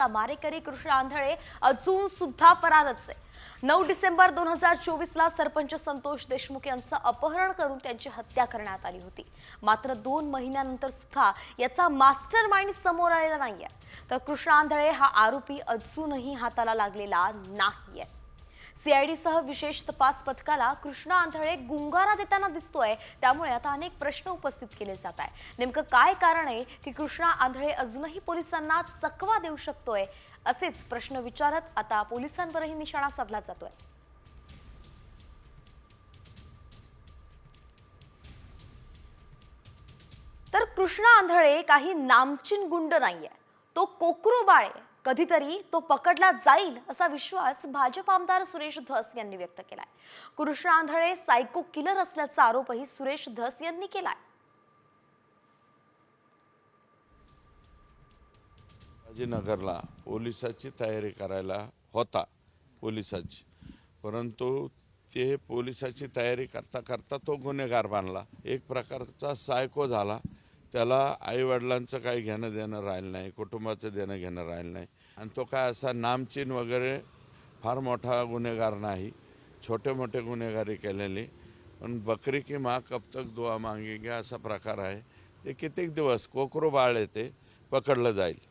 मारेकरी कृष्ण आंधळे अजून सुद्धा फरारच आहे। 9 डिसेंबर 2024 ला सरपंच संतोष देशमुख यांचं अपहरण करून त्यांची हत्या करण्यात आली होती। मात्र 2 महिन्यानंतर सुद्धा याचा मास्टरमाइंड समोर आलेला नाहीये। तर कृष्ण आंधळे हा आरोपी अजूनही हाताला लागलेला नाहीये। सीआयडी सह विशेष तपास पथकाला कृष्ण आंधळे गुंगारा देताना दिसतोय, त्यामुळे आता अनेक प्रश्न उपस्थित केले जात आहे। नेमकं काय कारण आहे की कृष्ण आंधळे अजूनही पोलिसांना चकवा देऊ शकतोय? असेच प्रश्न विचारत आता पोलिसांवरही निशाणा साधला जातोय। तर कृष्ण आंधळे काही नामचीन गुंड नाहीये, तो कोकरू बाळ आहे। कधीतरी तो पकडला जाईल असा विश्वास भाजप आमदार सुरेश धस यांनी व्यक्त केलाय। कृष्ण आंधळे सायको किलर असल्याचा आरोपही सुरेश धस यांनी केलाय। नगरला पोलिसाची तयारी करायला होता पोलिसाची, परंतु ते पोलिसाची तयारी करता करता तो गुन्हेगार बनला। एक प्रकारचा सायको झाला। त्याला आईवडिलांचं काही घेणं देणं राहिलं नाही, कुटुंबाचं देणं घेणं राहिलं नाही। आणि तो काय असा नामचीन वगैरे फार मोठा गुन्हेगार नाही, छोटे मोठे गुन्हेगारी केलेले। पण बकरी की माँ कब तक दुआ मांगेगी असा प्रकार आहे। ते कित्येक दिवस कोकरू बाळ आहे, ते पकडलं जाईल।